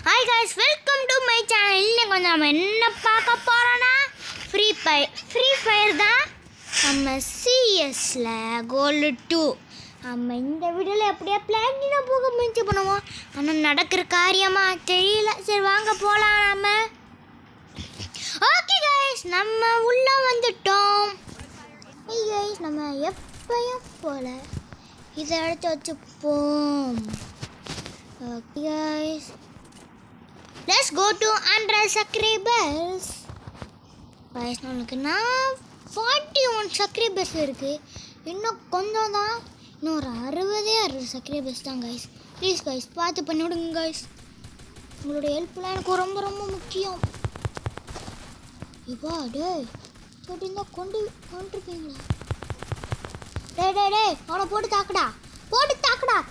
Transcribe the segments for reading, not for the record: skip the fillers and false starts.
Hi guys, welcome to my channel. இன்னைக்கு வந்து நம்ம என்ன பார்க்க போகிறோன்னா ஃப்ரீ ஃபயர் தான். நம்ம சிஎஸ்ல கோல்டு 2 நம்ம இந்த வீடியோவில் எப்படியா பிளாட்டினம் போக முயற்சி பண்ணுவோம். ஆனால் நடக்கிற காரியமாக தெரியல. சரி வாங்க போகலாம் நம்ம. ஓகே காய்ஸ், நம்ம உள்ளே வந்துட்டோம். கைஸ் நம்ம எப்பயும் போல் இதை எடுத்து வச்சுப்போம். Okay guys, let's go to 100 subscribers. guys, நமக்கு நான் 41 subscribers இருக்கு. இன்னும் கொஞ்சம் தான், இன்னும் ஒரு 60 subscribers தான் guys. ப்ளீஸ் guys பார்த்து பண்ணி விடுங்க guys. உங்களோட ஹெல்ப்லாம் எனக்கு ரொம்ப ரொம்ப முக்கியம். இப்போ டேய் சொல்லியிருந்தா கொண்டிருப்பீங்களா? டே அவனை போட்டு தாக்குடா.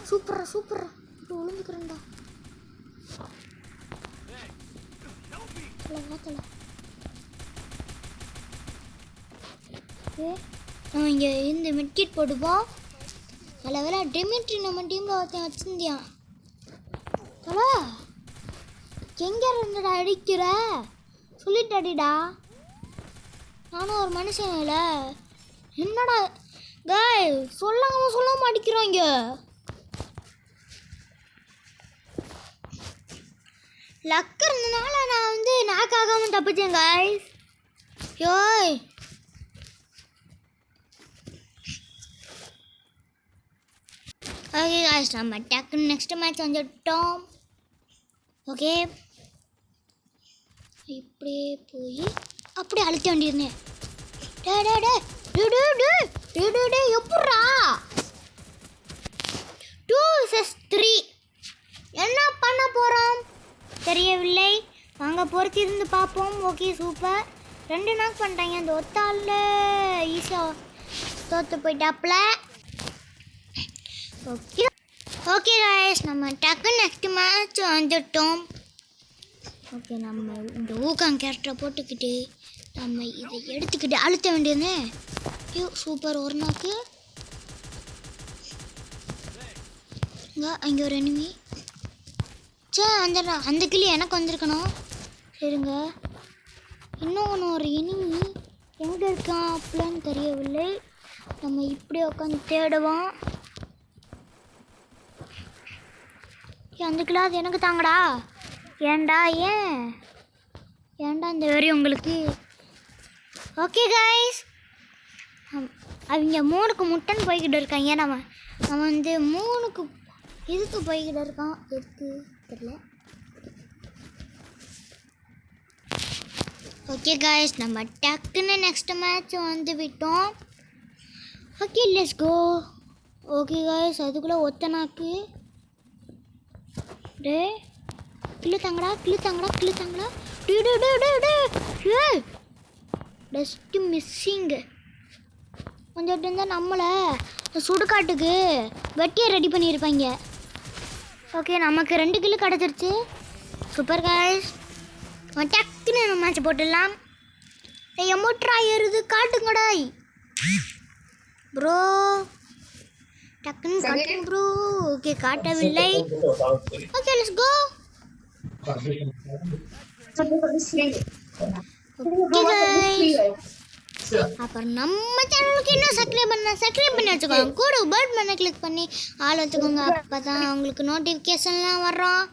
சூப்பரா விழுந்துக்கிறேன்டா. நம்ம இங்கே இந்த மெட்கிட் போட்டுப்போம். நல்ல வேலை டெமிட்ரி நம்ம டீமில் ஒருத்தன் வச்சுருந்தியான். தலா எங்கே இருந்துடா அடிக்கிற? சொல்லிட்டு அடிடா. நானும் ஒரு மனுஷன் இல்லை. என்னடா காய் சொல்லாம அடிக்கிறாங்க. லக் இருந்தனால நான் வந்து நாக்காகாமல் தப்பிச்சேன் காய்ஸ். யோய் ஓகே காய்ஸ், நம்ம டக்குன்னு நெக்ஸ்ட் மேட்ச் வந்துட்டோம். ஓகே இப்படியே போய் அப்படியே அழுத்த வேண்டியிருந்தேன். டே எப்பட்றா 2 vs 3 என்ன பண்ண போகிறோம் தெரியவில்லை. வாங்க பொறுத்திருந்து பார்ப்போம். Okay super. 2 நாக் பண்ணிட்டாங்க. அந்த ஒத்தாள் ஈஸியாக தோற்று போயிட்டாப்புல. ஓகே காய்ஸ், நம்ம டக்குன்னு நெக்ஸ்ட் மேட்ச் வந்துட்டோம். ஓகே நம்ம இந்த ஊக்காங் கேரக்டரை போட்டுக்கிட்டு நம்ம இதை எடுத்துக்கிட்டு அழுத்த வேண்டியது. ஐயோ சூப்பர். ஒரு நாக்கு அங்கே ஒரு எனிமி. அந்த கிளி எனக்கு வந்திருக்கணும். சரிங்க, இன்னொன்று ஒரு எனிமி எங்கே இருக்கான் அப்படின்னு தெரியவில்லை. நம்ம இப்படி உட்காந்து தேடுவோம். அந்த கிளி அது எனக்கு தாங்கடா. ஏன்டா இந்த வெறி உங்களுக்கு? ஓகே காய்ஸ், அவங்க 3க்கு முட்டன் போய்கிட்டு இருக்காங்க. நம்ம வந்து 3க்கு இதுக்கு போய்கிட்டு இருக்கான். எதுக்கு தெரியல. ஓகே காய்ஸ், நம்ம டக்குன்னு நெக்ஸ்ட் மேட்ச் வந்து விட்டோம். Okay let's go. Okay guys, அதுக்குள்ளே ஒத்த நாக்கு. டே கிளு தாங்கடா. Dust missing. கொஞ்சம் இருந்தால் நம்மளை சுடுகாட்டுக்கு வெட்டியை ரெடி பண்ணியிருப்பாங்க. ஓகே நமக்கு 2 கிலோ கிடச்சிருச்சு. சூப்பர் காய்ஸ், டக்குன்னு நம்ம மேட்ச் போட்டுடலாம். எமோட்ரா ஏறுது காட்டுங்கடாய் ப்ரோ. டக்குன்னு காட்டுங்க ப்ரோ. ஓகே காட்டவில்லை. Okay let's go. அப்புறம் நம்ம சேனலுக்கு இன்னும் சப்ஸ்கிரைப் பண்ணி வச்சுக்கோங்க. கூட பெல் பண்ண கிளிக் பண்ணி ஆள் வச்சுக்கோங்க. அப்போ தான் உங்களுக்கு நோட்டிஃபிகேஷன்லாம் வரும்.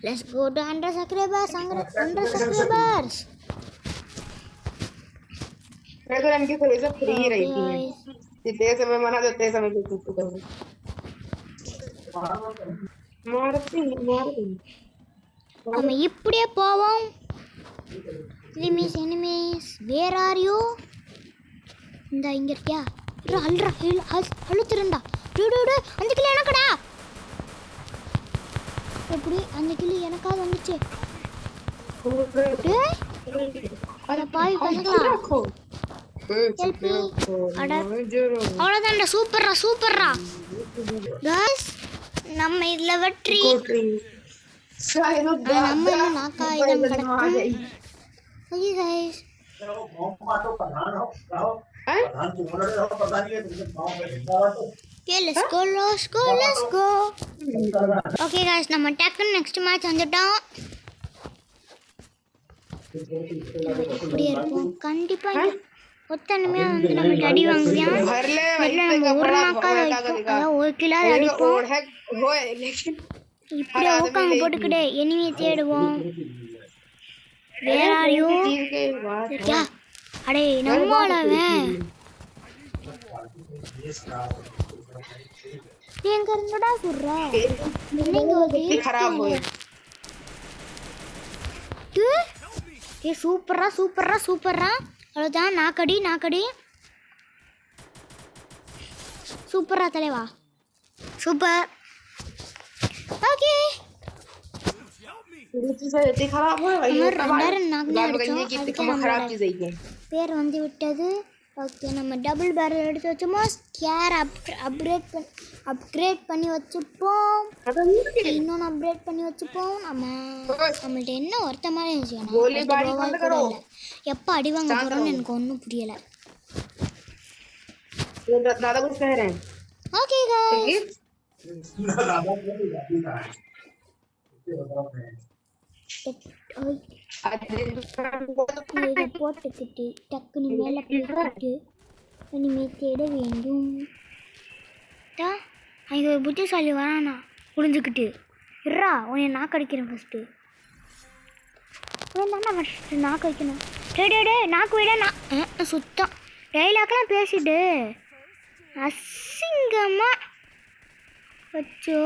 Let's go to 100 subscribers. 100 subscribers. நம்ம இப்படியே போவோம். Enemies where are you? இந்த இங்கே இருக்கியா? அழுத்துருண்டா. அந்த கிளி எனக்குடா. எப்படி அந்த கிளி எனக்காவது வந்துச்சு? பாய் பசங்களா அவ்வளோதான்டா. சூப்பர்ரா காய்ஸ், நம்ம இதில் வெற்றி. நம்ம நாக்காயுதம் கிடக்கும். Okay guys, Okay, let's go. Okay guys, நம்ம டக்குன்னு நெக்ஸ்ட் மேட்ச் வந்துட்டோம். இப்படியே இருப்போம். கண்டிப்பாக இங்கே ஒத்தனமே வந்து நம்மளுக்கு அடி வாங்குவியான். நம்ம ஒரு நாக்காவது வைப்போம், அதாவது 1 கிலோ அடிப்போம். இப்படியே ஊக்காங்க போட்டுக்கிட்டே எனிமையை தேடுவோம். வேறாரையும் சரியா அடே நம்மளவன் நீ எங்க இருந்துடா சொல்ற ஏ சூப்பரா சூப்பரா சூப்பரா அவ்வளோதான். நாக்கடி சூப்பரா தலைவா சூப்பர். ஓகே பேர் வந்து விட்டது. ஓகே நம்ம டபுள் பேரல் எடுத்து வச்சோமோ ஸ்கேர் அப்கிரேட் பண்ணி வச்சுப்போம். இன்னொன்று அப்கிரேட் பண்ணி வச்சுப்போம். நம்மள்ட்ட என்ன ஒருத்த மாதிரி இருந்துச்சு. எப்போ அடி வாங்க போகிறோம்னு எனக்கு ஒன்றும் புரியலை. ஓகே இதை போட்டுக்கிட்டு டக்குன்னு மேலே போட்டுக்கிட்டு இனிமே தேட வேண்டும். அங்கே ஒரு புத்திசாலி வரானா புரிஞ்சுக்கிட்டு இருறா உன்னை நாக்கு அடிக்கிறேன் ஃபஸ்ட்டு. தானே ஃபஸ்ட்டு நாக்கு வைக்கணும். டே நாக்கு விட நான் சுத்தம் டைலாக்லாம் பேசிட்டு அசிங்கமாக வச்சோ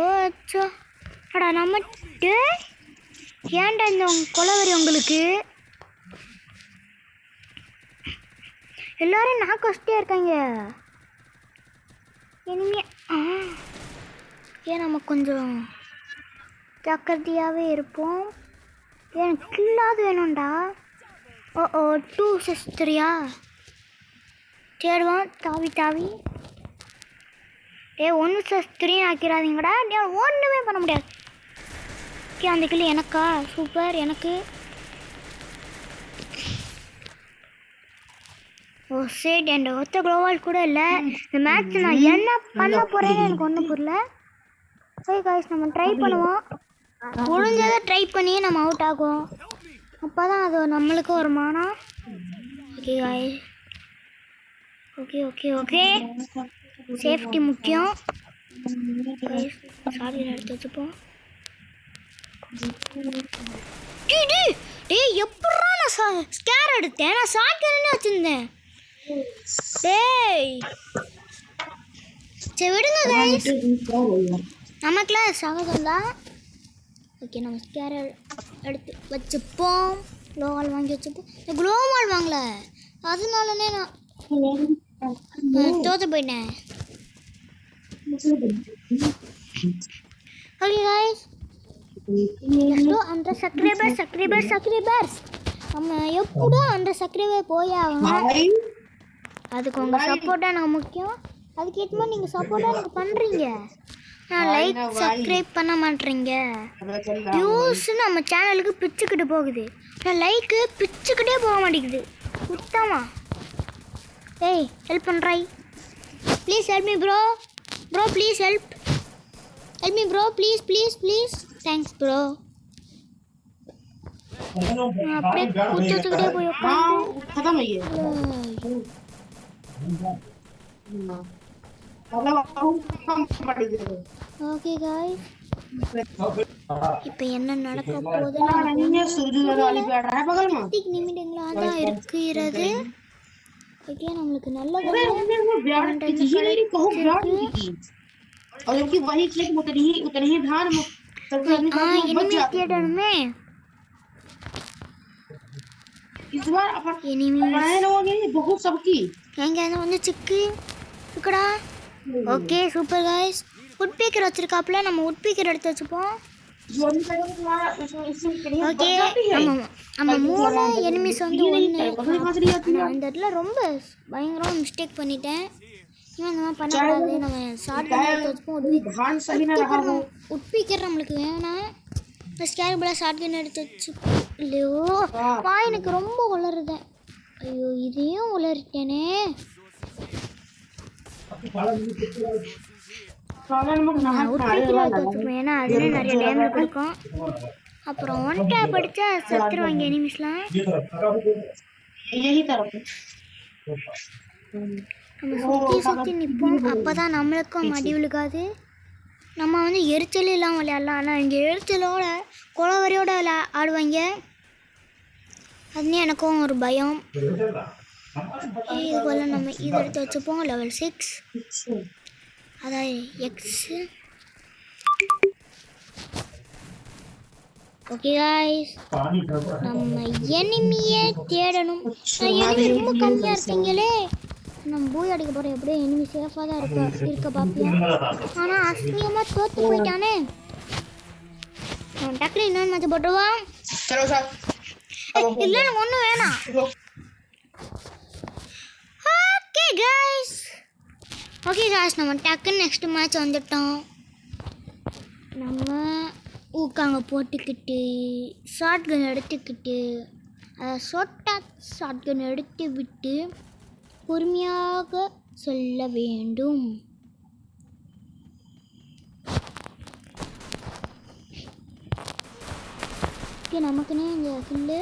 அடா நம்மட்டு ஏன்டா இந்த கொலவரி உங்களுக்கு எல்லாரும் நாக்கு வச்சுட்டே இருக்காங்க. இனிமே ஏன் நம்ம கொஞ்சம் ஜாக்கிரதையாகவே இருப்போம். எனக்கு கில்லாது வேணும்டா. 2 சிஸ்டரியா தேடுவோம் தாவி 1 3 ஆக்கிறாதீங்கடா. ஒன்றுமே பண்ண முடியாது. ஓகே அந்த கிளி எனக்கா சூப்பர் எனக்கு. சரி என் ஒத்த குளோவால் கூட இல்லை. இந்த மேட்ச் நான் என்ன பண்ண போகிறேன்னு எனக்கு ஒன்றும் புரியல. சரி காய்ஸ் நம்ம ட்ரை பண்ணுவோம். முடிஞ்சதை ட்ரை பண்ணி நம்ம அவுட் ஆகுவோம். அப்போ தான் அது நம்மளுக்கு ஒரு மானம். ஓகே காய்ஸ் ஓகே சேஃப்டி முக்கியம். சாரி எடுத்து வச்சுப்போம். எப்படா நான் ஸ்கேர் எடுத்தேன்? நான் ஷாட்கன் வச்சிருந்தேன். சரி விடுங்க கைஸ், நமக்குலாம் சகஜம் தான். ஓகே நம்ம ஸ்கேர் எடுத்து வச்சுப்போம். க்ளோவால் வாங்கி வச்சுப்போம். க்ளோவால் வாங்கல அதனாலனே நான் தோற்று போயிட்டேன். ஓகே கைஸ் 100 சப்ஸ்கிரைபர்ஸ் நம்ம எப்படா 100 சப்ஸ்கிரைபர் போய் ஆகணும். அதுக்கு உங்கள் சப்போர்ட்டாக எனக்கு முக்கியம். அதுக்கேற்ற மாதிரி நீங்கள் சப்போர்ட்டாக எனக்கு பண்ணுறீங்க. நான் லைக் சப்ஸ்கிரைப் பண்ண மாட்டேறீங்க. வியூஸ் நம்ம சேனலுக்கு பிச்சுக்கிட்டு போகுது. நான் லைக்கு பிச்சுக்கிட்டே போக மாட்டேங்குது சுத்தமா. ஹெல்ப் பண்ணுறாய் please help me bro please help me bro please thanks bro. அப்படியே குத்துக்கிட்டே போய் ஓகே காய்ஸ் இப்போ என்ன நடக்க போகுதுன்னா நிமிடங்களாக தான் இருக்கிறது. ஓகே நம்மளுக்கு நல்ல தேடணுமே. வந்து சிக்கு இருக்குடா. Okay super guys. Woodpecker வச்சிருக்காப்புல நம்ம உட் பீக்கர் எடுத்து வச்சுப்போம். ஓகே நம்ம 3 எனிமீஸ் வந்து 1 இந்த இடத்துல ரொம்ப பயங்கரமாக மிஸ்டேக் பண்ணிட்டேன். இவன் அந்த மாதிரி பண்ணக்கூடாது. நம்ம ஷார்ட் கன் எடுத்து வச்சுப்போம். உட் பீக்கர் நம்மளுக்கு வேணாம். ஸ்கேர் போல ஷார்ட் கன் எடுத்து வச்சு இல்லையோ எனக்கு ரொம்ப உளருதேன். ஐயோ இதையும் உளறிட்டேனே. ஏன்னா அதுலேயும் நிறைய டேமேஜ் கொடுக்கும். அப்புறம் ஒன் டேப் அடித்தா செத்துருவாங்க எனிமிஸ்லாம். நம்ம சுற்றி சுற்றி நிற்போம், அப்போ தான் நம்மளுக்கும் மடி விழுகாது. நம்ம வந்து எரிச்சல் இல்லாமல் விளையாடலாம். ஆனால் இங்கே எரிச்சலோட குளவரியோட ஆடுவாங்க. அதுன்னு எனக்கும் ஒரு பயம். இது போல் நம்ம இது எடுத்து வச்சுப்போம். லெவல் 6 அதான் எக்ஸு. ஓகே காய்ஸ், நம்ம எனிமியே தேடணும். எனிமி ரொம்ப கம்மியாக இருக்கீங்களே. நம்ம போய் அடிக்க போகிறோம். எப்படியும் எனிமி சேஃபாக தான் இருக்க பார்ப்போம். ஆனால் அசிங்கமாக தோற்று போயிட்டானே. டக்குனு இன்னொன்று மச்ச போட்டுருவான். இல்லை நம்ம ஒன்றும் வேணாம். ஓகே காய்ஸ், நம்ம டக்குன்னு நெக்ஸ்ட் மேட்ச் வந்துட்டோம். நம்ம ஊக்காங்க போட்டுக்கிட்டு ஷார்ட் கன் எடுத்துக்கிட்டு ஷார்ட் கன் எடுத்து விட்டு பொறுமையாக செல்ல வேண்டும். ஓகே, நமக்குன்னே இந்த ஃபில்லு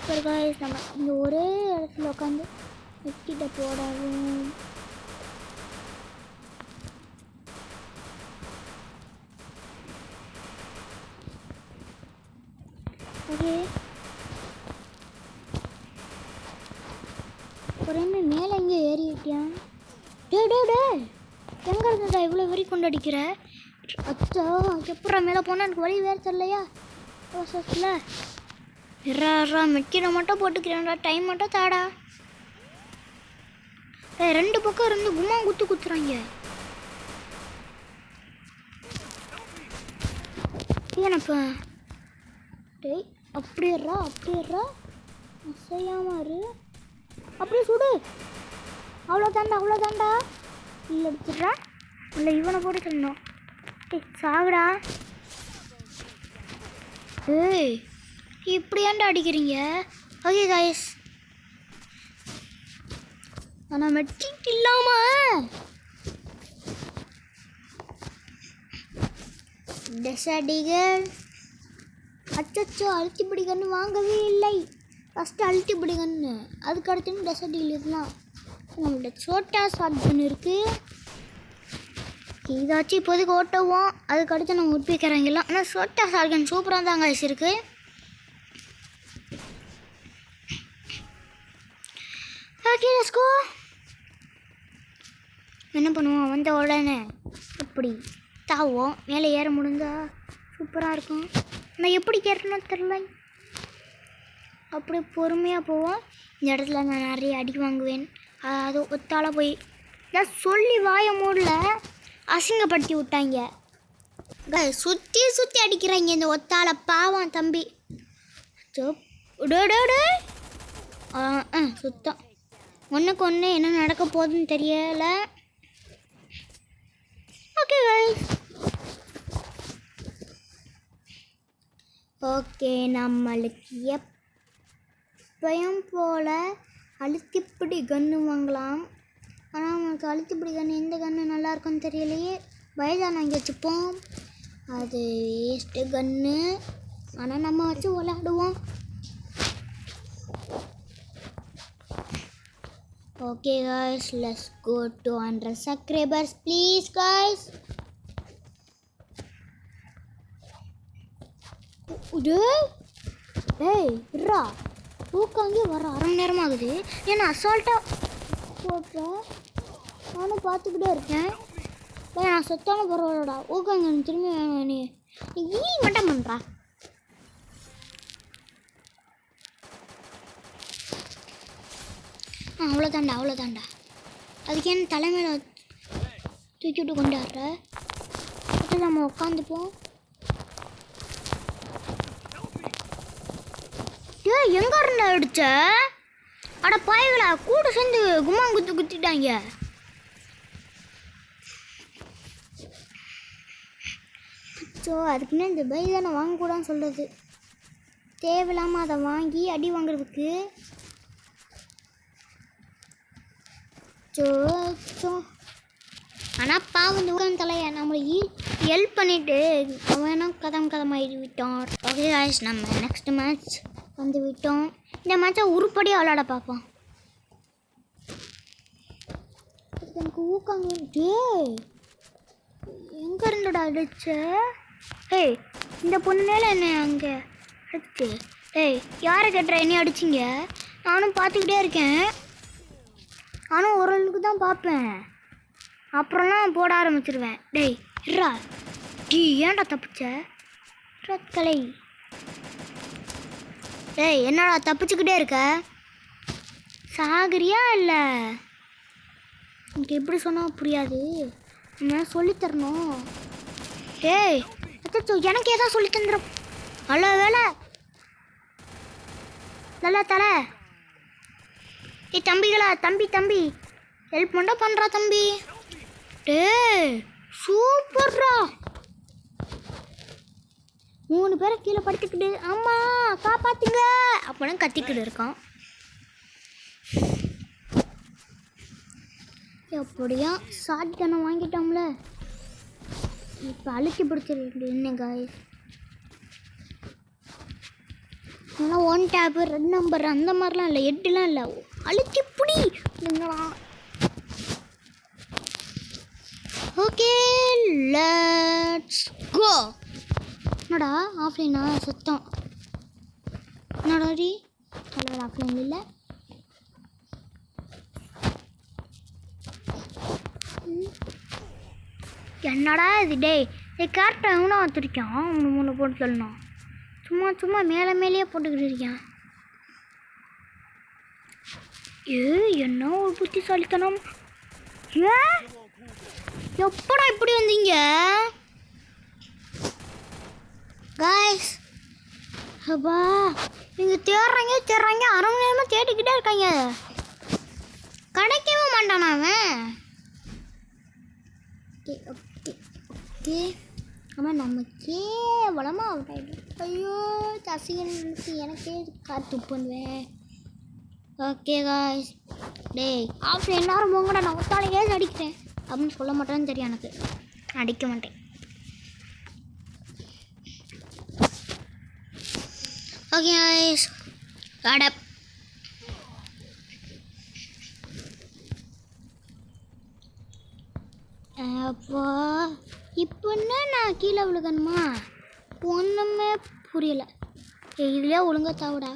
ஒரு காய்ஸ். நம்ம இந்த ஒரே இடத்துல உட்காந்து வெட்டிட்ட போடாதும். ஓகே, ஒரு என்ன மேலே எங்கே ஏறிட்டியான்? டே எங்கே இருந்ததா இவ்வளோ வெறி கொண்டு அடிக்கிற? அச்சா, எப்படா மேலே போனால் எனக்கு வழி வேறு தெரியலையா? ரோசஸில் இரா மெக்கிட மட்டும் போட்டுக்கிறேன்டா. டைம் மட்டும் தாடா. ரெண்டு பக்கம் இருந்து கும்மா குத்துறாங்க. ஏனப்பா டேய், அப்படியேறா அசையாம இரு. அப்படியே சுடு. அவ்வளோதாண்டா. இல்லை எடுத்துடுறா. இல்லை இவனை போட்டு சொல்லணும். டேய் சாகுடா. ஏய் இப்படி ஏன்டா அடிக்கிறீங்க? ஓகே காய்ஸ், ஆனால் மெட்ரிக் இல்லாமல் டெசடிகள். அச்சோ, அழுத்திப்படி கன்று வாங்கவே இல்லை. ஃபஸ்ட்டு அழுத்திப்படி கன்று, அதுக்கு அடுத்து டெசடிகள் இருக்கலாம். நம்மள்கிட்ட சோட்டா ஷார்ட் கன் இருக்குது. இதாச்சும் இப்போதைக்கு ஓட்டுவோம். அதுக்கு அடுத்து நம்ம உட்பிக்கிறாங்கலாம். ஆனால் சோட்டா ஷார்ட் கன் சூப்பராக தான் காய்ஸ் இருக்குது. Okay let's go. என்ன பண்ணுவோம்? வந்த உடனே இப்படி தாவோம். மேலே ஏற முடிஞ்சா சூப்பராக இருக்கும். நான் எப்படி கேட்டேன்னு தெரில. அப்படி பொறுமையாக போவோம். இந்த இடத்துல நான் நிறைய அடி வாங்குவேன். அது ஒத்தால போய் நான் சொல்லி வாய மூடல அசிங்கப்படுத்தி விட்டாங்க. சுற்றி அடிக்கிறாங்க இந்த ஒத்தால. பாவம் தம்பி. சுத்தம் ஒன்றுக்கு ஒன்று என்ன நடக்க போகுதுன்னு தெரியல. ஓகே கைஸ், ஓகே நம்மளுக்கு எப்பயும் போல் அழுத்திப்பிடி கன்று வாங்கலாம். ஆனால் நம்மளுக்கு அழுத்திப்பிடி கன்று எந்த கன்று நல்லா இருக்குன்னு தெரியலையே. வயதான வாங்கி வச்சுப்போம். அது வேஸ்ட்டு கன்று. ஆனால் நம்ம வச்சு விளையாடுவோம். Okay guys, let's go to 100 subscribers please guys. ஏய் இருடா, தூக்காங்கே வர அரை மணி நேரம் ஆகுது. ஏன்னா அசால்ட்டாக போட்டுறேன். நானும் பார்த்துக்கிட்டே இருக்கேன். நான் செத்தாலும் பரவாயில்லடா. ஊக்காங்க திரும்பி நீ மட்டும் பண்ணுறா. அவ்வளோதாண்டா. அதுக்கு என்ன தலைமையில் தூக்கிவிட்டு கொண்டாடுற? அடுத்து நம்ம உட்காந்துப்போம். எங்க இருந்தா அடிச்ச? அட பாய்களா, கூட சேர்ந்து கும்மாங்குத்து குத்திட்டாங்க. ஸோ அதுக்குன்னு இந்த பை தானே வாங்கக்கூடாதுன்னு சொல்கிறது. தேவையில்லாமல் அதை வாங்கி அடி வாங்குறதுக்கு. ஆனால் பாவம் இந்த ஊக்கம் தலையை நம்மளை ஹெல்ப் பண்ணிவிட்டு அவனும் கதமாகி விட்டோம். ஓகே காய்ஸ், நம்ம நெக்ஸ்ட் மேட்ச் வந்து விட்டோம். இந்த மேட்சை உருப்படியாக விளாட பார்ப்போம். எனக்கு ஊக்கம் எங்கே இருந்துடா அடிச்ச? ஏய், இந்த பொண்ணுனால என்ன அங்கே அடிச்சு? ஏய், யாரை கேட்டுற என்ன அடிச்சிங்க? நானும் பார்த்துக்கிட்டே இருக்கேன். நானும் ஓரளவுக்கு தான் பார்ப்பேன், அப்புறம்லாம் போட ஆரம்பிச்சிருவேன். டேய் இருடா, டீ ஏன்டா தப்பிச்ச? கலை டேய், என்னடா தப்பிச்சுக்கிட்டே இருக்க? சாகரியா இல்லை? எனக்கு எப்படி சொன்னால் புரியாது, நான் சொல்லித்தரணும். ஏய் அச்சோ, எனக்கு ஏதோ சொல்லி தந்துடும். அவ்வளோ வேலை நல்லா தலை. ஏய் தம்பிகளா, தம்பி ஹெல்ப் பண்ண பண்ணுறா தம்பி. டேய் சூப்பர்ரா. 3 பேரை கீழே படுத்துக்கிட்டு அம்மா காப்பாத்துங்க அப்படின்னு கத்திக்கிட்டு இருக்கான். எப்படியா ஷார்ட் கன்னை வாங்கிட்டோம்ல, இப்போ அழுத்தி பிடிச்சிருக்கு. என்ன காய்ஸ், நல்லா 1 டேப்பு 2 நம்பர் அந்த மாதிரிலாம் இல்லை, 8லாம் இல்லை, அழுத்தி பிடி இல்லைங்களா. Okay let's go. என்னடா ஆஃப்லைனா சத்தம்? என்னடாடி தலைவர் ஆஃப்லைன் இல்லை? என்னடா இது? டேய் கரெக்டாக எவனோ வச்சுருக்கான். 3 போட்டு சொல்லணும், சும்மா மேலேயே போட்டுக்கிட்டு இருக்கேன். என்ன ஒரு புத்திசாலித்தனம். எப்படா இப்படி வந்தீங்க காய்ஸ்? அப்பா நீங்கள் தேடுறாங்க 1/2 மணி நேரமாக தேடிக்கிட்டே இருக்காங்க, கிடைக்கவே மாட்டானா அவன். ஓகே ஆமாம், நம்ம கேவலமாக அவுட் ஆகிடும். ஐயோ சசிகனுக்கு எனக்கே காத்து பண்ணுவேன். ஓகே காய்ஸ், டேய் ஆஃப் எல்லாரும் போங்கடா, நான் ஒத்தாலையே அடிக்கிறேன் அப்படின்னு சொல்ல மாட்டேன்னு தெரியும் எனக்கு, அடிக்க மாட்டேன். ஓகே காய்ஸ், கடப் அப்பா இப்போன்னா நான் கீழே விழுகணுமா? ஒன்றுமே புரியலை. இதுலேயே ஒழுங்கா தாவிடா.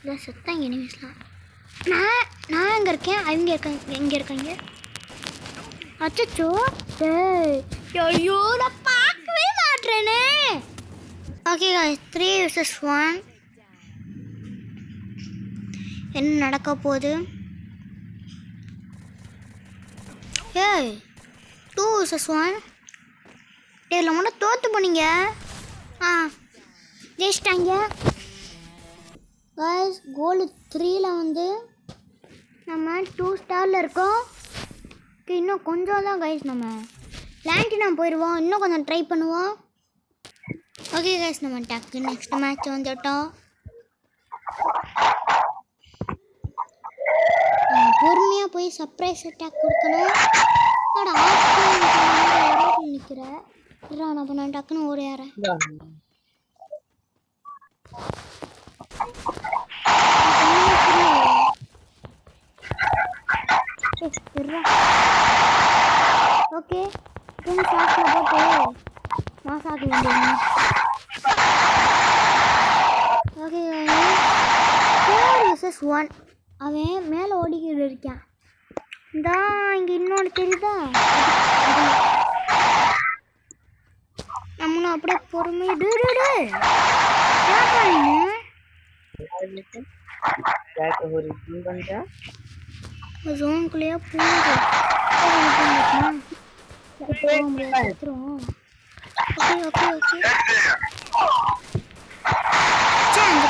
இதான் செத்தாங்க எனிமீஸ்லாம். நான் எங்கே இருக்கேன், அவங்க எங்கே இருக்காங்க? அச்சோ டேய், ஐயோ நான் பார்க்கவே மாட்டேனே. ஓகே காய்ஸ், 3 vs 1 என்ன நடக்க போகுது? ஏய் 2 vs 1 டேய் நம்ம தோற்று போனீங்க. ஜெயிச்சிட்டாங்க காய்ஸ். கோல் 3ல் வந்து நம்ம 2 ஸ்டாரில் இருக்கோம். இன்னும் கொஞ்சம் தான் காய்ஸ், நம்ம பிளான்டினா போயிடுவோம். இன்னும் கொஞ்சம் ட்ரை பண்ணுவோம். ஓகே காய்ஸ், நம்ம டக்கு நெக்ஸ்ட் மேட்ச் வந்துட்டோம். பொறுமையாக போய் சர்ப்ரைஸ் அட்டாக் கொடுக்கணும். நிற்கிறேன் நான் பண்ண டக்குன்னு ஓடியாரேன். ஓகே போட்டு மாசாக்க வேண்டிய. ஓகே 4 vs 1 அவன் மேலே ஓடிக்கிட்டு இருக்கான். இதான் இங்கே இன்னொன்று தெரியுதா? நம்மளும் அப்படியே பொறுமையாக ஜோனுக்குள்ளேயே போகுது.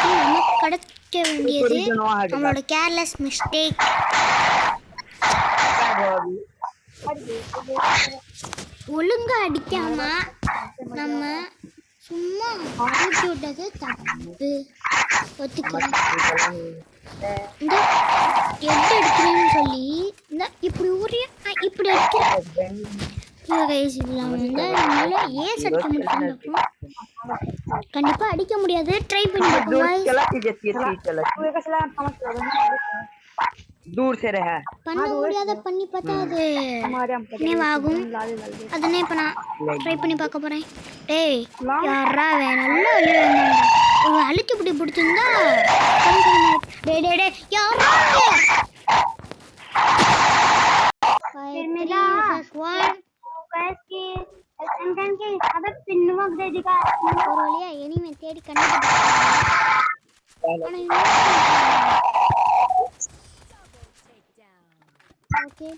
நமக்கு கிடைக்க வேண்டியது நம்மளோட கேர்லெஸ் மிஸ்டேக். ஒழுங்கா அடிக்காம நம்ம சும்மா ஊட்டி விட்டது தப்பு ஒத்துக்கலாம். இந்த எட்டு எடுக்கிறேன்னு சொல்லி இந்த இப்படி ஊறிய இப்படி அடிக்கிறேன் கைஸ். இதெல்லாம் வந்து நம்மளால ஏஸ் அடிக்க முடியும்னு பார்ப்போம். கண்டிப்பா அடிக்க முடியாது, ட்ரை பண்ணி பார்ப்போம் गाइस. दूर से रहा பண்ண முடியாத பண்ணி பார்த்தா அது நினைவாகும். அதனே இப்ப நான் ட்ரை பண்ணி பார்க்க போறேன். டேய் யாரா நல்லா விளையாடுறான்டா. ஒரு அழுத்தி புடி பிடிச்சிருந்தா டேய் டேய் டேய் யாரா ஒரு வழியா எனிமே தேடி கண்டுபிடிச்சேன். Okay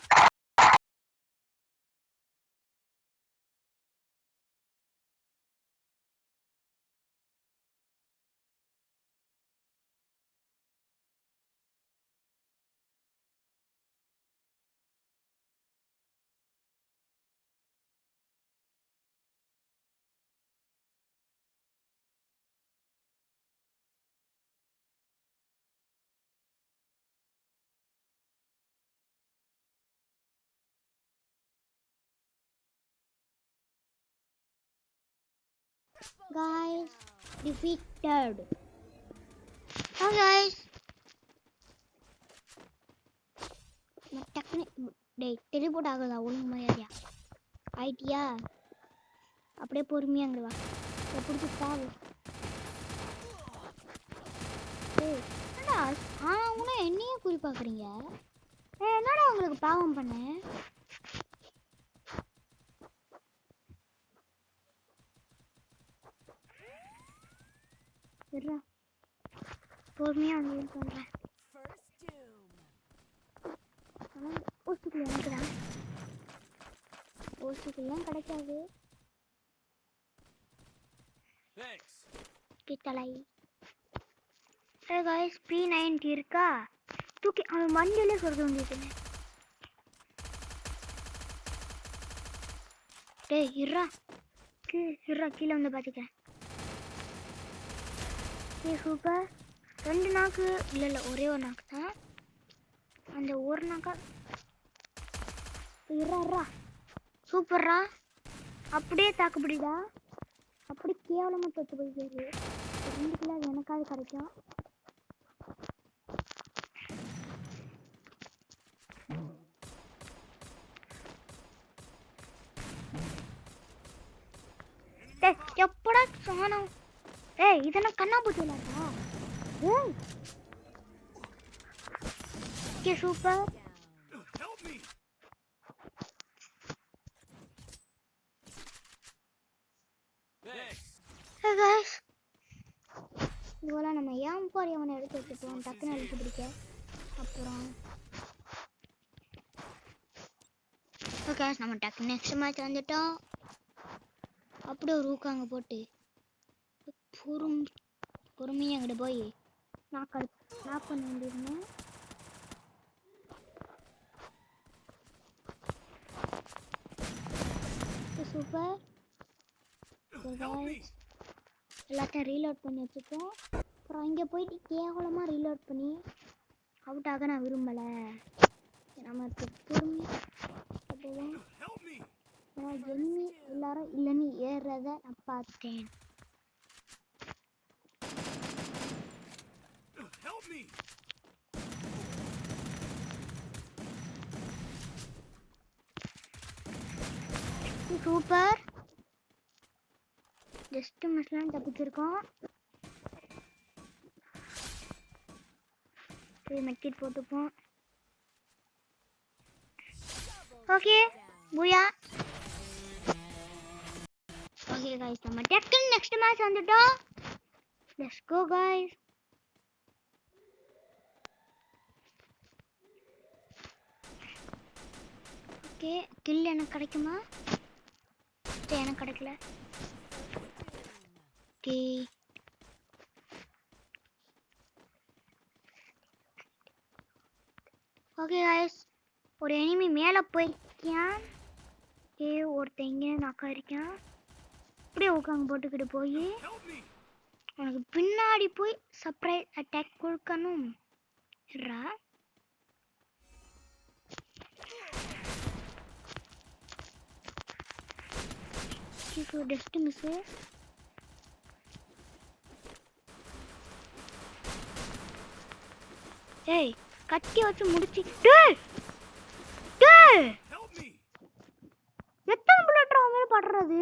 guys, defeated. Oh guys, டேய் டெலிபோர்ட் ஆகுதா ஒழுங்கு மாதிரியா ஐடியா? அப்படியே பொறுமையா அங்கே வா, எப்படி பாவு. டேய் என்னடா உன என்னையே குறி பார்க்குறீங்க? என்னடா உங்களுக்கு பாவம் பண்ணேன்? பொறுமையா வந்து பண்றேன். ஓசுக்குள்ள எனக்குதான் ஓசுக்குள்ள கிடைக்காது கிட்டலை. गाइस P90 இருக்கா? தூக்கி அவன் மண்ணிலே சொருக வேண்டியது. டேய் இருடா கீழே வந்து பார்த்துக்கிறேன். சூப்பர். 2 நாக்கு இல்லை ஒரே ஒரு நாக்கு தான். அந்த ஒரு நாக்கா இருறா சூப்பர்ரா. அப்படியே தாக்குப்பிடிடா. அப்படி கேவலமாக தொட்டு போயிடுது. 2 கிலோ எனக்காவது கிடைக்கும். எப்படா சாணம்? ஏய் இதெல்லாம் கண்ணா பூச்சிலாடா. ஏய் ஓகே சூப்பர். ஹே गाइस இதுவெல்லாம் நம்ம ஏன் போய் அவனை எடுத்து வச்சுப்போம் டக்குன்னு அழிச்சு பிடிக்க. அப்புறம் ஓகே நம்ம டக்கு நெக்ஸ்ட் மேட்ச் வந்துட்டோம். அப்படியே ஒரு ஊக்காங்க போட்டு பொறுமையாக அங்கிட்ட போய் நாக் பண்ண வேண்டியிருந்தேன். சூப்பர். எல்லாத்தையும் ரீலோட் பண்ணி வச்சுப்போம். அப்புறம் இங்கே போயிட்டு கேவலமாக ரீலோட் பண்ணி அவுட் ஆக நான் விரும்பலை. நமக்கு பொறுமை எண்ணி எல்லாரும் இல்லைன்னு ஏறுறத நான் பார்த்தேன். சூப்பர். ஜஸ்ட் மிஸ்லாம் தப்பிச்சிருக்கோம். மெட்கிட் போட்டுப்போம். Okay booyah. ஓகே गाइस நம்ம டக்குன்னு நெக்ஸ்ட் மேட்ச் வந்துட்டோம். Let's go guys. Okay kill எனக்கு கிடைக்குமா? எனக்கு கிடைக்கல. ஓகே ஓகே गाइस ஒரு எனிமி மேலே போயிருக்கான். ஓகே ஒருத்தன் இங்கே நாக்கா இருக்கான். அப்படியே உட்காந்து போட்டுக்கிட்டு போய் உனக்கு பின்னாடி போய் சர்ப்ரைஸ் அட்டாக் கொடுக்கணும். ஐயோ டஸ்ட் மிஸ். ஏய் கத்தி வச்சு முடிச்சு. டேய் டேய் எத்தனை புல்லட் அவன் மேல படுறது?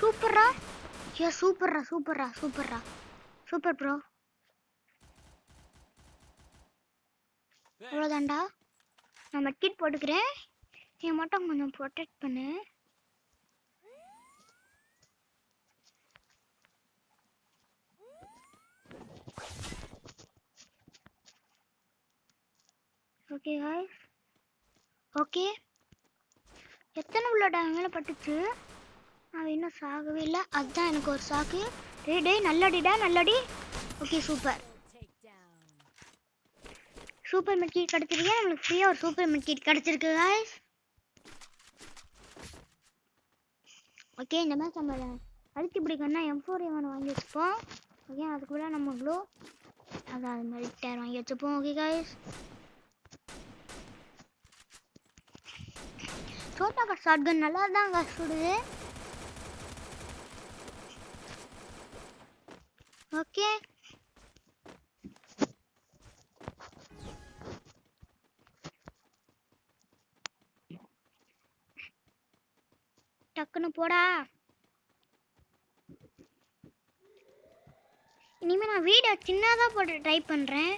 சூப்பர்ரா. ஏ சூப்பர்ரா சூப்பர்ரா சூப்பர்ரா சூப்பர் ப்ரோ. அவ்வளோதான்டா. நான் மெட்கிட் போட்டுக்கிறேன். நீ மட்டும் கொஞ்சம் ப்ரொடெக்ட் பண்ணு. Okay guys. ஓகே எத்தனை புல்லட் அவன் மேலே பட்டுச்சு? அவன் இன்னும் சாகவே இல்லை. அதுதான் எனக்கு ஒரு சாக்கு. டே நல்லடிடா நல்லடி. Okay super. சூப்பர் மெட்கிட் கிடச்சிருக்கு. நம்மளுக்கு ஃப்ரீயாக ஒரு சூப்பர் மெட்கிட் கிடச்சிருக்கு காய்ஸ். ஓகே இந்த மேட்ச் நம்ம அழுத்தி பிடிக்கணும்னா M4A1 வாங்கி வச்சுப்போம். ஓகே அதுக்குள்ளே நம்ம க்ளோ அதான் அது மாதிரி டயர் வாங்கி வச்சுப்போம். Okay guys. சோட்டா ஷாட் கன் நல்லா தான் காசு சுடுது. ஓகே டக்குன்னு போடா. இனிமேல் நான் வீடியோ சின்னதாக போட்டு ட்ரை பண்ணுறேன்.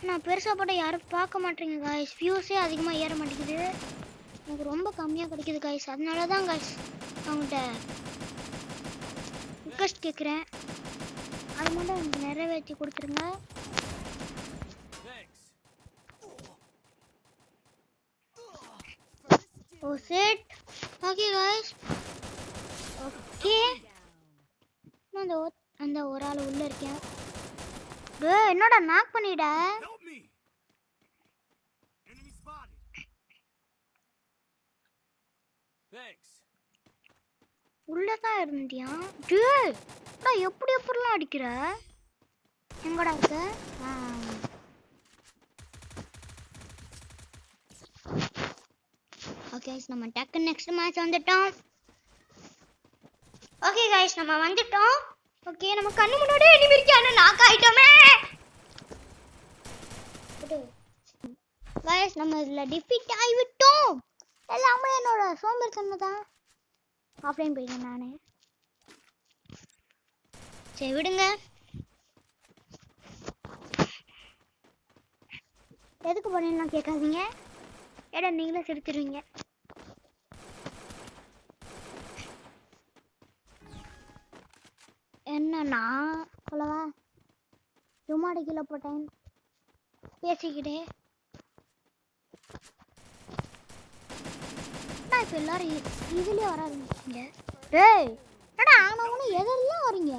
நான் பெருசாக போட்டால் யாரும் பார்க்க மாட்டேங்க காய்ஸ். வியூஸே அதிகமாக ஏற மாட்டேங்குது. எனக்கு ரொம்ப கம்மியாக கிடைக்குது காய்ஸ். அதனால தான் காய்ஸ் அவங்கள்ட்ட ரிக்வெஸ்ட் கேட்குறேன். அது மட்டும் எனக்கு நிறைவேற்றி கொடுத்துருங்க. ஓ செட். Okay guys. ஓகே நான் அந்த ஒரு ஆள் உள்ள இருக்கேன். என்னோட நாக் பண்ணிட. உள்ளதான் இருந்தியா? எப்படி எப்படிலாம் அடிக்கிற? எங்கடா இருக்க? ஓகே நம்ம டக்கு நெக்ஸ்ட் மேட்ச் வந்துட்டோம். ஓகே गाइस நம்ம வந்துட்டோம். ஓகே நம்ம கண்ணு முன்னாடி எனிமி இருக்கானே நாக் ஆயிட்டோமே. गाइस நம்ம இதுல டிஃபீட் ஆகி விட்டோம். எல்லாமே என்னோட சோம்பேறித்தனமா தான். ஆஃப்லைன் போயிட்டேன் நானே. சரி விடுங்க. எதுக்கு போனேன்னா கேட்காதீங்க. ஏடா நீங்களே சிரிச்சிருவீங்க. என்னன்னா சொல்லவா சும்மாடி கீழே போட்டேன் பேசிக்கிட்டே. இப்போ எல்லாரும் இதுலயே வர ஆரம்பிச்சிங்க. ஏய் என்னடா ஆனவனு எதெல்லாம் வரீங்க?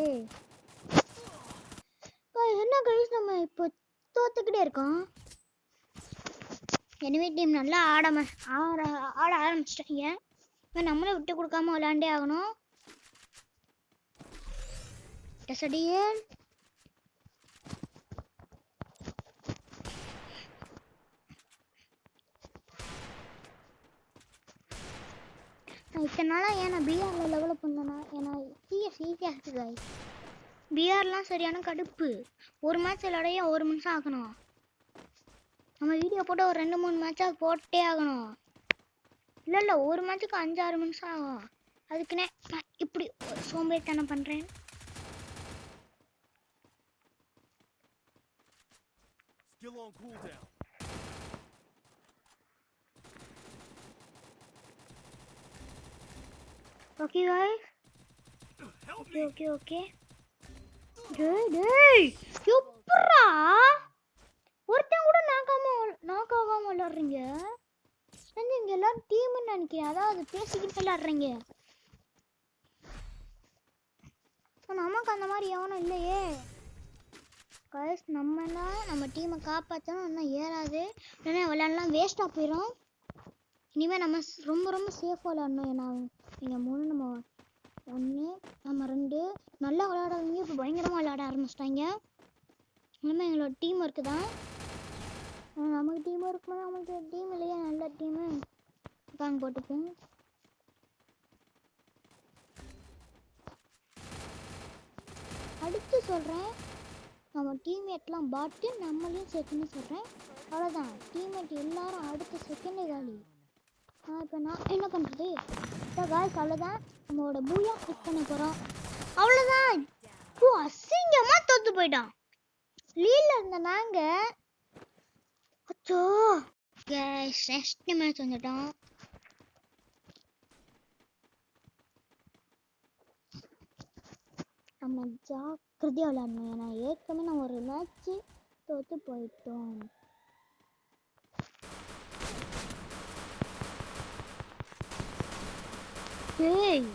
ஏய் என்ன கைஸ் நம்ம இப்போ தோத்துக்கிட்டே இருக்கோம். எனிவே டீம் நல்லா ஆட ஆரம்பிச்சிட்டாங்க. இப்போ நம்மளே விட்டு கொடுக்காம விளையாண்டே ஆகணும். டசடியல் இத்தனை நாளாக ஏன்னா பிஆரில் லெவலப் பண்ணேன்னா ஏன்னா சிஎஸ் ஈஸியாக இருக்குது காய்ஸ். பிஆர்லாம் சரியான கடுப்பு. ஒரு மேட்ச் விளையாடைய 1 நிமிஷம் ஆகணும். நம்ம வீடியோ போட்டு ஒரு 2-3 மேட்சாக போட்டே ஆகணும். இல்லை ஒரு மேட்சுக்கு 5-6 நிமிஷம் ஆகும். அதுக்குன்னே நான் இப்படி சோம்பேறித்தனம் பண்ணுறேன். ஓகே गाइस ஓகே டேய் எப்பறா ஒருத்தன் கூட நாக்காகாம விளையாடுறீங்க? இங்க எல்லாரும் டீம்னு நினைக்கிறேன். அதாவது பேசிக்கிட்டு விளையாடுறீங்க. நமக்கு அந்த மாதிரி எவனும் இல்லையே गाइस. நம்ம டீமை காப்பாற்றணும். இன்னும் ஏறாது. இல்லைன்னா விளையாடலாம் வேஸ்ட்டாக போயிடும். இனிமேல் நம்ம ரொம்ப ரொம்ப சேஃபாக விளையாடணும். ஏன்னா நீங்கள் 3 நம்ம 1 நம்ம 2 நல்லா விளையாடுறவங்க இப்போ பயங்கரமாக விளையாட ஆரம்பிச்சிட்டாங்க. இனிமேல் எங்களோட டீம் ஒர்க்கு தான். நமக்கு டீம் இருக்கும்போது நமக்கு டீம் இல்லையா நல்ல டீமு வாங்க போட்டுப்போம். அடுத்து சொல்கிறேன், நம்ம டீம்மேட்லாம் பாட்டு நம்மளையும் சேர்த்துன்னு சொல்கிறேன். அவ்வளோதான், டீம்மேட் எல்லாரும் அடுத்த செகண்டே காலி. இப்போ நான் என்ன பண்ணுறது? இப்போ காய்ஸ் அவ்வளோதான், நம்மளோட பூயா கிளிக் பண்ண போகிறோம். அவ்வளோதான், அசிங்கமாக தோற்று போயிட்டான். லீல இருந்த நாங்கள் அச்சோ கேஸ் நெக்ஸ்ட் மேட்ச் வந்துட்டோம். நம்ம ஜாக்கிரதையாக விளையாடணும். ஏன்னா ஏற்கனவே நான் ஒரு மேட்ச்சு தோற்று போயிட்டோம். ஏய்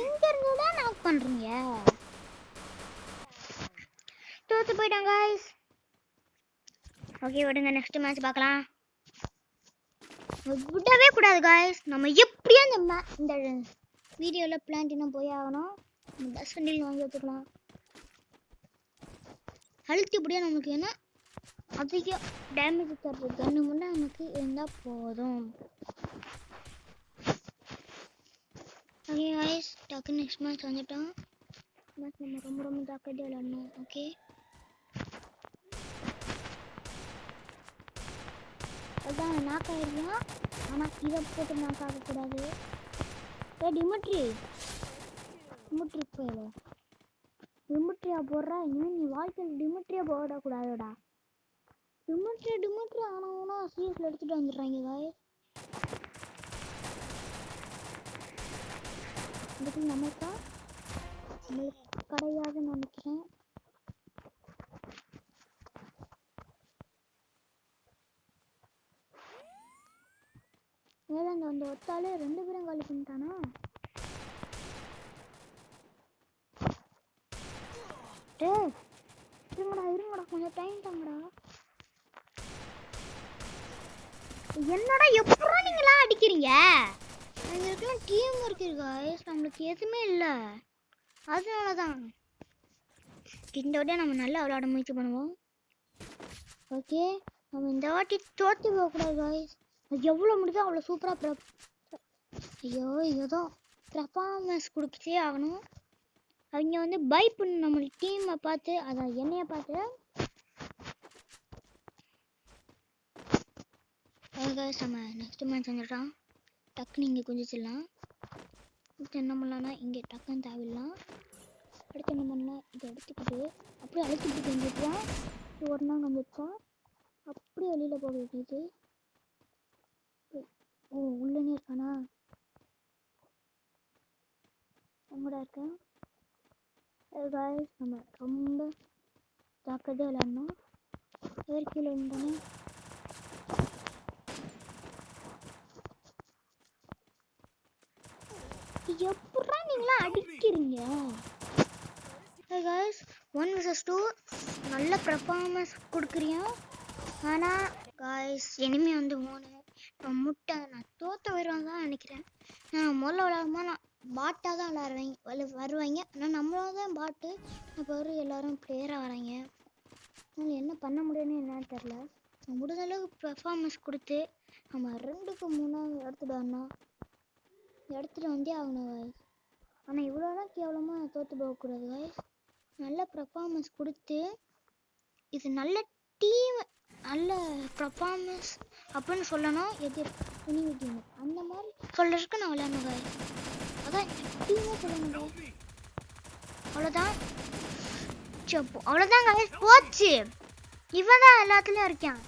எங்க இருந்து தான் நாக் பண்றீங்க? தோற்று போயிட்டோம் गाइस. ஓகே விடுங்க, நெக்ஸ்ட் மேட்ச் பார்க்கலாம். விடவே கூடாது गाइस. நம்ம எப்படியா இந்த வீடியோவில் பிளான்டினா போய் ஆகணும். டஸ்ட் கண்டில் வாங்கி வச்சுக்கலாம். அழுத்தி இப்படியா நமக்கு என்ன அதிக டேமேஜ் தர்ற கன்று மட்டும் நமக்கு இருந்தால் போதும். ஓகே गाइस, டக்கு நெக்ஸ்ட் மேட்ச் வந்துட்டோம். மேட்ச் நம்ம ரொம்ப ரொம்ப ஜாக்கிரதையாக விளையாடணும். ஓகே அதான் நாக் ஆகிடுவோம். ஆனால் இதை போட்டு நாக் ஆகக்கூடாது. டிமிட்ரி போயிடும். டிமிட்ரியா போடுறா, இனிமேல் நீ வாழ்க்கையில் டிமிட்ரியா போடக்கூடாதுடா. டிமிட்ரி ஆனவனா சீரியஸில் எடுத்துகிட்டு வந்துடுறாங்க गाइस. இதுக்கு நம்மளுக்கு கிடையாதுன்னு நினைக்கிறேன். மேலே அந்த ஒத்தாலே 2 பேரும் காலி பண்ணிட்டானா? இருங்கடா கொஞ்சம் டைம் தாங்கடா. என்னடா எப்படா நீங்களா அடிக்கிறீங்க? எங்களுக்குலாம் டீம் ஒர்க் இருக்கு गाइस, நம்மளுக்கு எதுவுமே இல்லை. அதனால தான் இந்த வாட்டி நம்ம நல்லா விளையாட முயற்சி பண்ணுவோம். ஓகே நம்ம இந்த வாட்டி தோற்று போகக்கூடாது गाइस. எவ்வளோ முடியுதோ அவ்வளோ சூப்பராக ஏதோ பர்ஃபார்மன்ஸ் கொடுத்தே ஆகணும். அவங்க வந்து பை பண்ணு நம்ம டீமை பார்த்து, அதான் என்னைய பார்த்து. நம்ம நெக்ஸ்ட் மேட்ச் வந்துட்டோம். டக்குன்னு இங்கே குதிச்சிடலாம். அடுத்து என்ன பண்ணலான்னா இங்கே டக்குன்னு தேவையிடலாம். அடுத்து என்ன பண்ணலாம், இதை எடுத்துக்கிட்டு அப்படியே அழைச்சிட்டு கொஞ்சிட்டுலாம் ஒரு நாள் வந்துச்சோம். அப்படியே வெளியில் போக வேண்டியது. ஓ உள்ளனே இருக்கானா? எங்கடா இருக்கேன் गाइस. நம்ம ரொம்ப ஜாக்கிரதையாக விளையாடணும். கீழே இருந்தானே எப்படா நீங்களா அடிக்கிறீங்க गाइस? 1 vs 2 நல்ல பர்ஃபார்மன்ஸ் கொடுக்குறீங்க. ஆனால் गाइस இனிமே வந்து 3 முட்டை நான் தோற்று வருவாங்க தான் நினைக்கிறேன். நான் முதல்ல விளையாடும்போது நான் பாட்டாக தான் வருவாங்க. ஆனால் நம்மளால தான் பாட்டு இப்போ எல்லோரும் பிளேயராக வராங்க. அதனால் என்ன பண்ண முடியும்னு என்னன்னு தெரில. முடிஞ்ச அளவுக்கு பர்ஃபார்மன்ஸ் கொடுத்து நம்ம 2க்கு 3 எடுத்துகிட்டு வந்தே ஆகணும் गाइस. ஆனால் இவ்வளோலாம் கேவலமாக தோற்று போகக்கூடாது गाइस. நல்ல பர்ஃபார்மன்ஸ் கொடுத்து இது நல்ல டீம் நல்ல பர்ஃபார்மன்ஸ் அப்படின்னு சொல்லணும். துணிவு டீம் அந்த மாதிரி சொல்கிறதுக்கு நான் விளையாடணும் गाइस. அதான் டீமாக சொல்லணும். அவ்வளோதான் அவ்வளோதான் गाइस, போச்சு. இவன் தான் எல்லாத்துலேயும் இருக்கான்.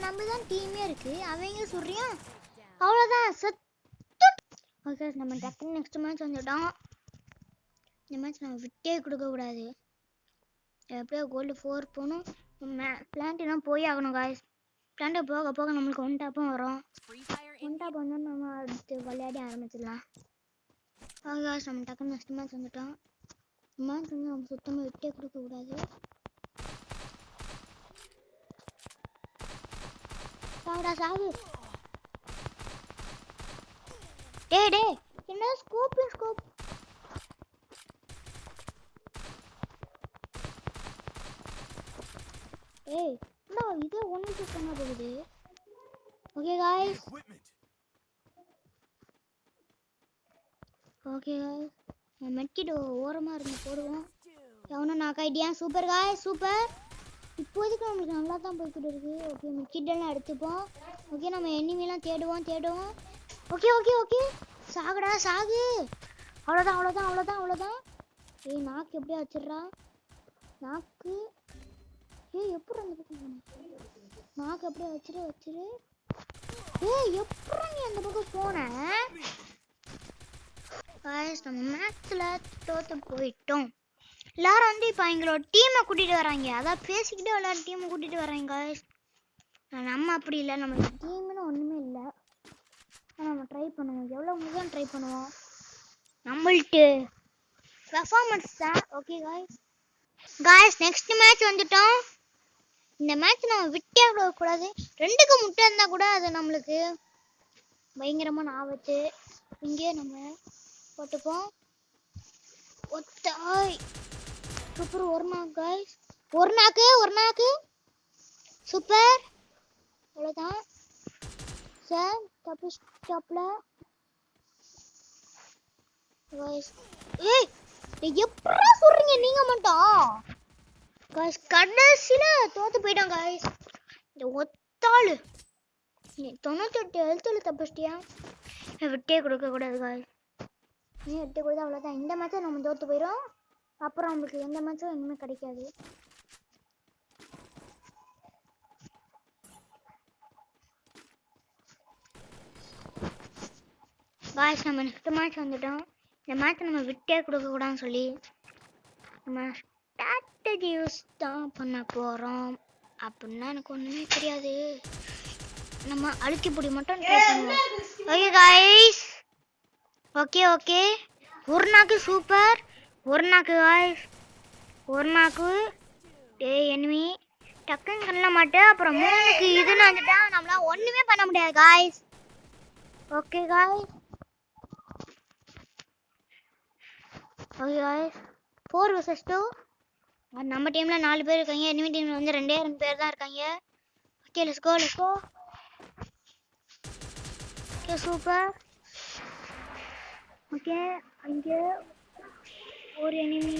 நம்ம தான் டீமே இருக்கு, அவங்க சொல்றியா? அவ்வளோதான் ஓகே நம்ம டக்குன்னு நெக்ஸ்ட் மேட்ச் வந்துட்டோம். இந்த மேட்ச் நம்ம விட்டே கொடுக்கக்கூடாது. எப்படியோ கோல்டு 4 போகணும். பிளான்ட்டினா போய் ஆகணும் गाइस. பிளான்ட்டு போக போக நம்மளுக்கு 1 டாப்பும் வரும். 1 டாப் வந்து நம்ம அடுத்து விளையாடி ஆரம்பிச்சிடலாம். ஓகே गाइस நம்ம டக்குன்னு நெக்ஸ்ட் மேட்ச் வந்துட்டோம். மேட்ச் வந்து நம்ம சுத்தமாக விட்டே கொடுக்கக்கூடாது. சாவு டே என்ன ஸ்கோப் ஏய் என்ன இது ஒன்று சொன்ன போகுது. Okay guys, okay guys, medkit ஓரமாக இருந்து போடுவோம். எவனும் knock idea. Super guys, super. இப்போதைக்கு நம்மளுக்கு நல்லா தான் போய்கிட்டு இருக்கு. ஓகே மெட்கிட்டெல்லாம் எடுத்துப்போம். ஓகே நம்ம எனிமிலாம் தேடுவோம். ஓகே ஓகே ஓகே, சாகுடா சாகு. அவ்வளோதான். ஏய் நாக்கு எப்படியா வச்சிடுறா நாக்கு. ஏய் எப்படி அந்த பக்கம் போன நாக்கு அப்படியே வச்சிரு. ஏய் எப்படி நீ அந்த பக்கம் போன? காய்ஸ் நம்ம மேட்ச்ல தோத்து போயிட்டோம். எல்லாரும் வந்து இப்போ எங்களோட டீமை கூட்டிட்டு வராங்க. அதான் பேசிக்கிட்டே விளையாட டீமை கூட்டிட்டு வராங்க காய்ஸ். நம்ம அப்படி இல்லை, நம்ம டீம்னு ஒன்றுமே இல்லை. நம்ம ட்ரை பண்ணுவோம், எவ்வளோ முடியும் ட்ரை பண்ணுவோம். நம்மள்ட்டு பெர்ஃபார்மன்ஸ் தான். ஓகே காய்ஸ் நெக்ஸ்ட் மேட்ச் வந்துட்டோம். இந்த மேட்ச் நம்ம விட்டே விடக்கூடாது. 2க்கு முட்டை இருந்தால் கூட அது நம்மளுக்கு பயங்கரமான ஆபத்து. இங்கே நம்ம போட்டுப்போம். ஒத்தாய் சூப்பர். ஒரு நாக்கு சூப்பர். அவ்வளோதான் சார். தப்பு ஸ்டாப்ல ஏய் எப்படா சொல்றீங்க நீங்க மட்டும்? காய்ஸ் கடைசியில தோத்து போயிட்டான் காய்ஸ். இந்த ஒத்தாளு 98 எழுத்துல தப்பிச்சிட்டியா? விட்டே கொடுக்க கூடாது காய்ஸ். நீ விட்டு கொடுத்தா அவ்வளோதான். இந்த மேட்சை நம்ம தோத்து போயிடும். அப்புறம் நம்மளுக்கு எந்த மேட்சும் இனிமேல் கிடைக்காது. காய்ஸ் நம்ம நெக்ஸ்ட் மேட்ச் வந்துட்டோம். இந்த மேட்ச் நம்ம விட்டே கொடுக்கக்கூடாதுன்னு சொல்லி நம்ம ஸ்ட்ராட்டஜி யூஸ் தான் பண்ண போகிறோம். அப்படின்னா எனக்கு ஒன்றுமே தெரியாது. நம்ம அழுத்தி பிடி மட்டும் ட்ரை பண்ணுவோம். Okay guys, okay. ஒரு நாக்கு சூப்பர். ஒரு நாக்கு காய்ஸ், ஒரு நாக்கு. எனிமி டக்குன்னு பண்ண மாட்டேன். அப்புறம் 3க்கு இதுன்னு வந்துட்டா நம்மளால ஒன்றுமே பண்ண முடியாது காய்ஸ். Okay guys, 4 vs 2. நம்ம டீமில் 4 பேர் இருக்காங்க. எனிமி டீமில் வந்து 2 பேர் தான் இருக்காங்க. Okay let's go. Okay super. Okay அங்கே ஒரு enemy.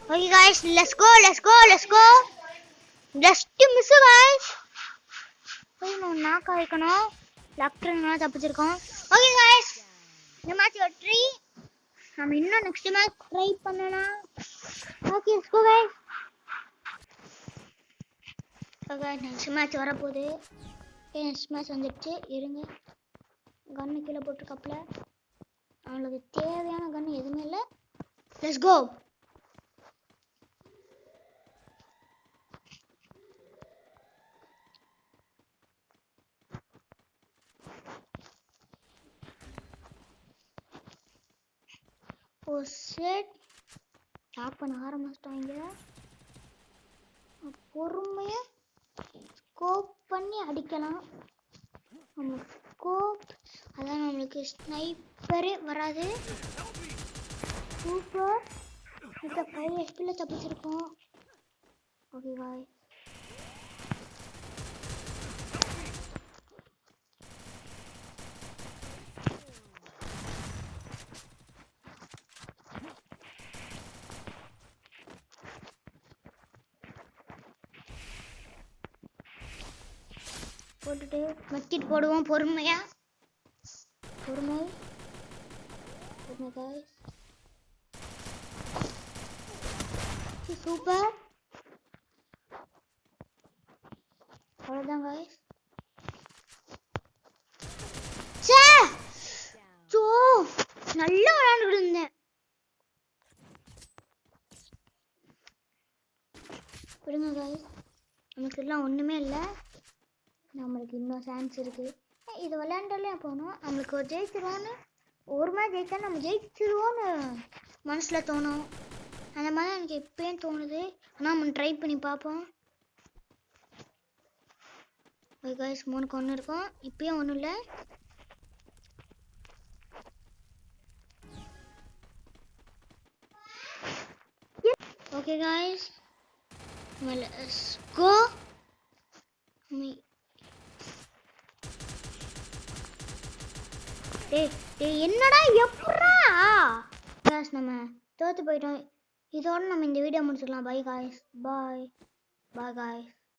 Okay guys let's go. Just miss guys. நம்ம நாக்கா வைக்கணும். டாக்டர்னால தப்பிச்சிருக்கோம். ஓகே காய்ஸ் இந்த மேட்ச் வெற்றி. நம்ம இன்னும் நெக்ஸ்ட் மேட்ச் ட்ரை பண்ணலாம். Okay let's go guys. Okay next match வர போகுது. நெக்ஸ்ட் மேட்ச் வந்துடுச்சு. இருங்க, கன்னு கீழே போட்டுருக்காப்ல. அவங்களுக்கு தேவையான கன்னு எதுவுமே இல்லை. Let's go. Oh shit, stop பண்ண ஆரம்பிச்சிட்டாங்க. பொறுமையா ஸ்கோப் பண்ணி அடிக்கலாம். நம்ம ஸ்கோப் அதான் நம்மளுக்கு ஸ்னைப்பரே வராது. சூப்பர். இந்த 5 ஹெச்பியில் தப்பிச்சிருக்கோம். Okay bye. போட்டுட்டு மெக்கிட்டு போடுவோம். பொறுமை गाइस. சூப்பர். அவ்வளோதான் गाइस. நல்லா விளையாண்டுட்டு இருந்தேன். விடுங்க गाइस, நமக்கு எல்லாம் ஒன்றுமே இல்லை. நம்மளுக்கு இன்னும் சான்ஸ் இருக்குது. இது விளையாண்டாலே போகணும். நம்மளுக்கு ஒரு ஜெயிச்சிருவோன்னு, ஒரு மேட்ச் ஜெயிச்சா நம்ம ஜெயிச்சிருவோன்னு மனசில் தோணும். அந்த மாதிரி எனக்கு இப்போயும் தோணுது. ஆனால் நம்ம ட்ரை பண்ணி பார்ப்போம். ஓகே गाइस, 3க்கு 1 இருக்கும். இப்போயும் ஒன்றும் இல்லை. Okay guys, let's go. டேய் என்னடா எப்பறா காய்ஸ், நம்ம தோத்து போயிட்டோம். இதோட நம்ம இந்த வீடியோ முடிச்சுக்கலாம். By guys, bye bye guys.